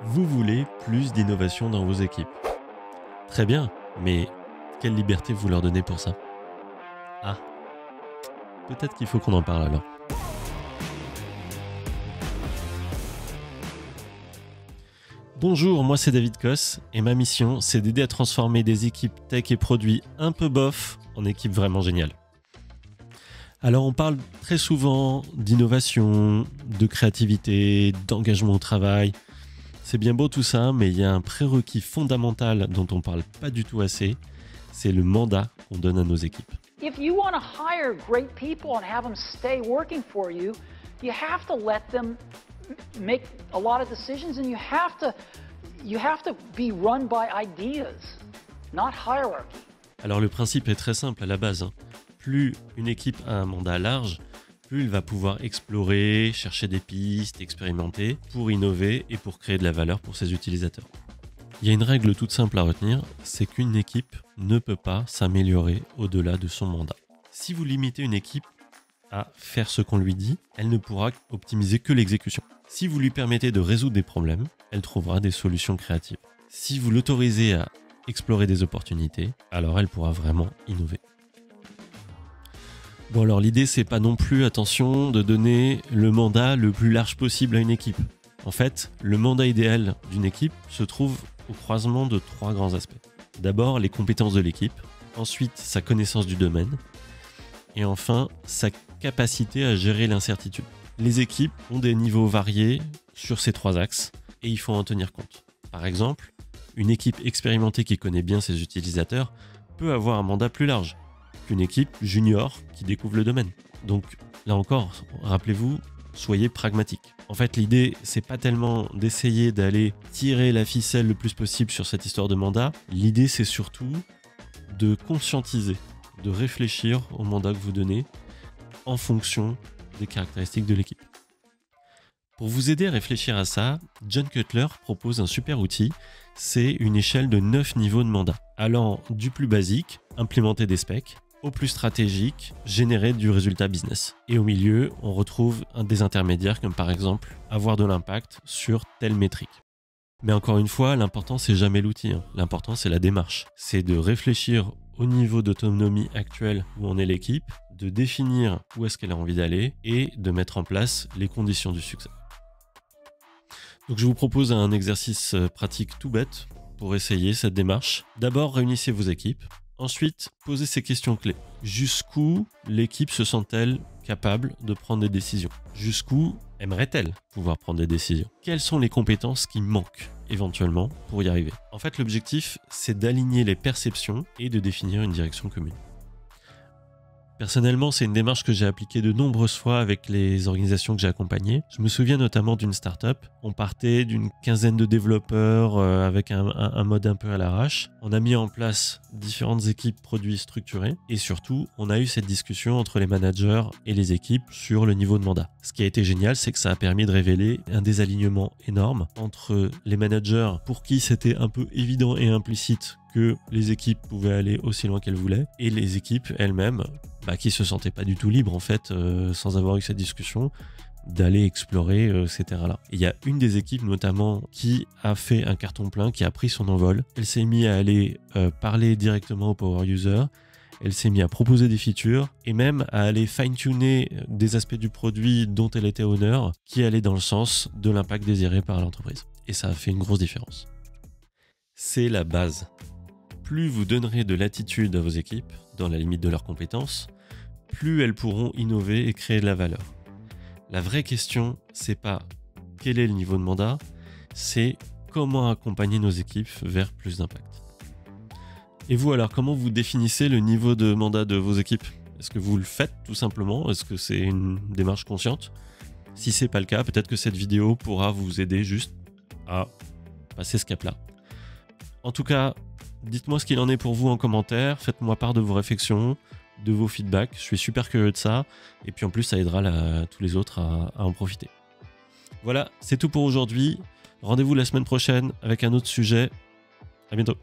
Vous voulez plus d'innovation dans vos équipes. Très bien, mais quelle liberté vous leur donnez pour ça? Ah, peut-être qu'il faut qu'on en parle alors. Bonjour, moi c'est David Koss et ma mission c'est d'aider à transformer des équipes tech et produits un peu bof en équipes vraiment géniales. Alors on parle très souvent d'innovation, de créativité, d'engagement au travail. C'est bien beau tout ça, mais il y a un prérequis fondamental dont on parle pas du tout assez, c'est le mandat qu'on donne à nos équipes. If you want to hire great people and have them stay working for you, you have to let them make a lot of decisions, and you have to be run by ideas, not hierarchy. Alors le principe est très simple à la base. Plus une équipe a un mandat large, plus elle va pouvoir explorer, chercher des pistes, expérimenter pour innover et pour créer de la valeur pour ses utilisateurs. Il y a une règle toute simple à retenir, c'est qu'une équipe ne peut pas s'améliorer au-delà de son mandat. Si vous limitez une équipe à faire ce qu'on lui dit, elle ne pourra optimiser que l'exécution. Si vous lui permettez de résoudre des problèmes, elle trouvera des solutions créatives. Si vous l'autorisez à explorer des opportunités, alors elle pourra vraiment innover. Bon alors l'idée c'est pas non plus, attention, de donner le mandat le plus large possible à une équipe. En fait, le mandat idéal d'une équipe se trouve au croisement de trois grands aspects. D'abord les compétences de l'équipe, ensuite sa connaissance du domaine, et enfin sa capacité à gérer l'incertitude. Les équipes ont des niveaux variés sur ces trois axes et il faut en tenir compte. Par exemple, une équipe expérimentée qui connaît bien ses utilisateurs peut avoir un mandat plus large qu'une équipe junior qui découvre le domaine. Donc là encore, rappelez-vous, soyez pragmatique. En fait, l'idée, c'est pas tellement d'essayer d'aller tirer la ficelle le plus possible sur cette histoire de mandat. L'idée, c'est surtout de conscientiser, de réfléchir au mandat que vous donnez en fonction des caractéristiques de l'équipe. Pour vous aider à réfléchir à ça, John Cutler propose un super outil, c'est une échelle de 9 niveaux de mandat, allant du plus basique, implémenter des specs, au plus stratégique, générer du résultat business. Et au milieu, on retrouve des intermédiaires comme par exemple avoir de l'impact sur telle métrique. Mais encore une fois, l'important c'est jamais l'outil, l'important c'est la démarche. C'est de réfléchir au niveau d'autonomie actuel où en est l'équipe, de définir où est-ce qu'elle a envie d'aller et de mettre en place les conditions du succès. Donc je vous propose un exercice pratique tout bête pour essayer cette démarche. D'abord, réunissez vos équipes. Ensuite, posez ces questions clés. Jusqu'où l'équipe se sent-elle capable de prendre des décisions? Jusqu'où aimerait-elle pouvoir prendre des décisions? Quelles sont les compétences qui manquent éventuellement pour y arriver? En fait, l'objectif, c'est d'aligner les perceptions et de définir une direction commune. Personnellement, c'est une démarche que j'ai appliquée de nombreuses fois avec les organisations que j'ai accompagnées. Je me souviens notamment d'une start-up. On partait d'une quinzaine de développeurs avec un mode un peu à l'arrache. On a mis en place différentes équipes produits structurées et surtout, on a eu cette discussion entre les managers et les équipes sur le niveau de mandat. Ce qui a été génial, c'est que ça a permis de révéler un désalignement énorme entre les managers pour qui c'était un peu évident et implicite que les équipes pouvaient aller aussi loin qu'elles voulaient et les équipes elles-mêmes qui se sentaient pas du tout libres en fait sans avoir eu cette discussion d'aller explorer ces terrains-là. Et il y a une des équipes notamment qui a fait un carton plein, qui a pris son envol. Elle s'est mise à aller parler directement aux power users, elle s'est mise à proposer des features et même à aller fine-tuner des aspects du produit dont elle était honneur qui allaient dans le sens de l'impact désiré par l'entreprise. Et ça a fait une grosse différence. C'est la base. Plus vous donnerez de latitude à vos équipes, dans la limite de leurs compétences, plus elles pourront innover et créer de la valeur. La vraie question, c'est pas quel est le niveau de mandat, c'est comment accompagner nos équipes vers plus d'impact. Et vous alors, comment vous définissez le niveau de mandat de vos équipes? Est-ce que vous le faites tout simplement? Est-ce que c'est une démarche consciente? Si c'est pas le cas, peut-être que cette vidéo pourra vous aider juste à passer ce cap-là. En tout cas, dites-moi ce qu'il en est pour vous en commentaire, faites-moi part de vos réflexions, de vos feedbacks, je suis super curieux de ça, et puis en plus ça aidera tous les autres à en profiter. Voilà, c'est tout pour aujourd'hui, rendez-vous la semaine prochaine avec un autre sujet, à bientôt.